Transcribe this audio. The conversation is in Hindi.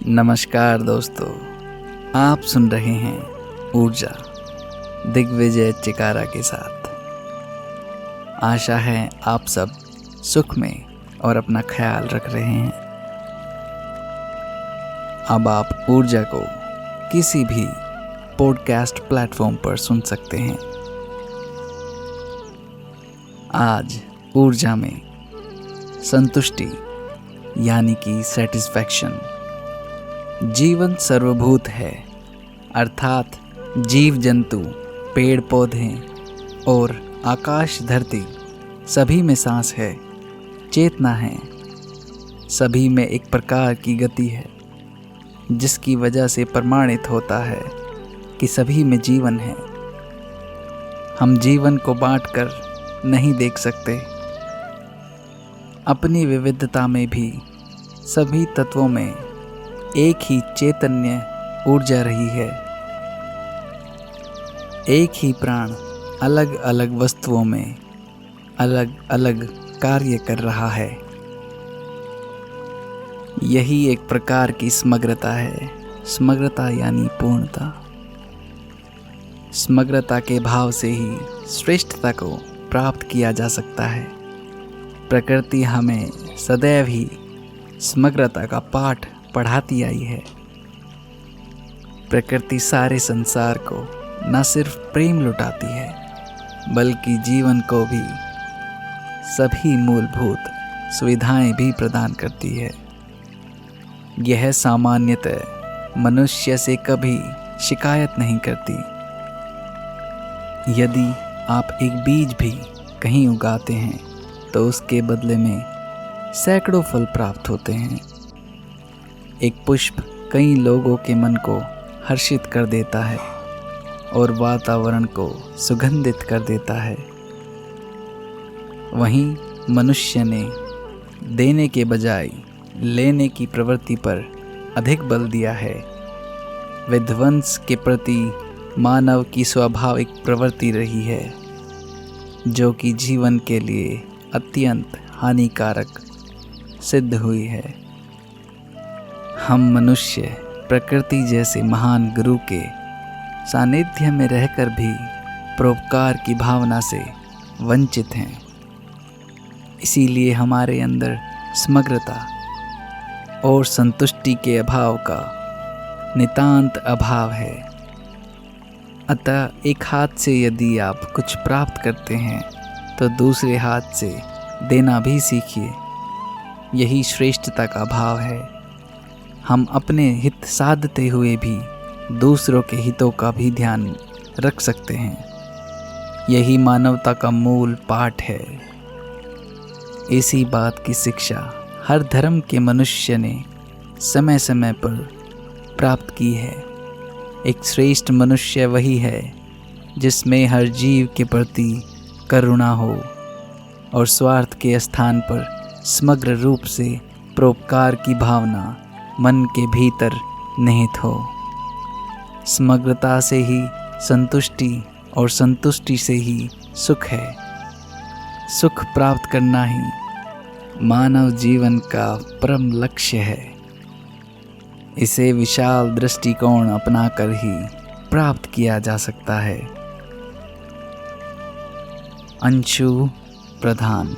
नमस्कार दोस्तों, आप सुन रहे हैं ऊर्जा दिग्विजय चिकारा के साथ। आशा है आप सब सुख में और अपना ख्याल रख रहे हैं। अब आप ऊर्जा को किसी भी पॉडकास्ट प्लेटफॉर्म पर सुन सकते हैं। आज ऊर्जा में संतुष्टि यानी कि सेटिस्फैक्शन, जीवन सर्वभूत है, अर्थात जीव जंतु, पेड़ पौधे और आकाश धरती सभी में सांस है, चेतना है। सभी में एक प्रकार की गति है जिसकी वजह से प्रमाणित होता है कि सभी में जीवन है। हम जीवन को बांटकर नहीं देख सकते। अपनी विविधता में भी सभी तत्वों में एक ही चैतन्य ऊर्जा रही है। एक ही प्राण अलग अलग वस्तुओं में अलग अलग कार्य कर रहा है। यही एक प्रकार की समग्रता है। समग्रता यानी पूर्णता। समग्रता के भाव से ही श्रेष्ठता को प्राप्त किया जा सकता है। प्रकृति हमें सदैव ही समग्रता का पाठ पढ़ाती आई है। प्रकृति सारे संसार को न सिर्फ प्रेम लुटाती है बल्कि जीवन को भी सभी मूलभूत सुविधाएं भी प्रदान करती है। यह सामान्यतः मनुष्य से कभी शिकायत नहीं करती। यदि आप एक बीज भी कहीं उगाते हैं तो उसके बदले में सैकड़ों फल प्राप्त होते हैं। एक पुष्प कई लोगों के मन को हर्षित कर देता है और वातावरण को सुगंधित कर देता है। वहीं मनुष्य ने देने के बजाय लेने की प्रवृत्ति पर अधिक बल दिया है। विध्वंस के प्रति मानव की स्वाभाविक प्रवृत्ति रही है, जो कि जीवन के लिए अत्यंत हानिकारक सिद्ध हुई है। हम मनुष्य प्रकृति जैसे महान गुरु के सानिध्य में रहकर भी परोपकार की भावना से वंचित हैं। इसीलिए हमारे अंदर समग्रता और संतुष्टि के अभाव का नितांत अभाव है। अतः एक हाथ से यदि आप कुछ प्राप्त करते हैं तो दूसरे हाथ से देना भी सीखिए। यही श्रेष्ठता का भाव है। हम अपने हित साधते हुए भी दूसरों के हितों का भी ध्यान रख सकते हैं। यही मानवता का मूल पाठ है। इसी बात की शिक्षा हर धर्म के मनुष्य ने समय समय पर प्राप्त की है। एक श्रेष्ठ मनुष्य वही है जिसमें हर जीव के प्रति करुणा हो और स्वार्थ के स्थान पर समग्र रूप से परोपकार की भावना मन के भीतर निहित हो। समग्रता से ही संतुष्टि और संतुष्टि से ही सुख है। सुख प्राप्त करना ही मानव जीवन का परम लक्ष्य है। इसे विशाल दृष्टिकोण अपनाकर ही प्राप्त किया जा सकता है। अंशु प्रधान।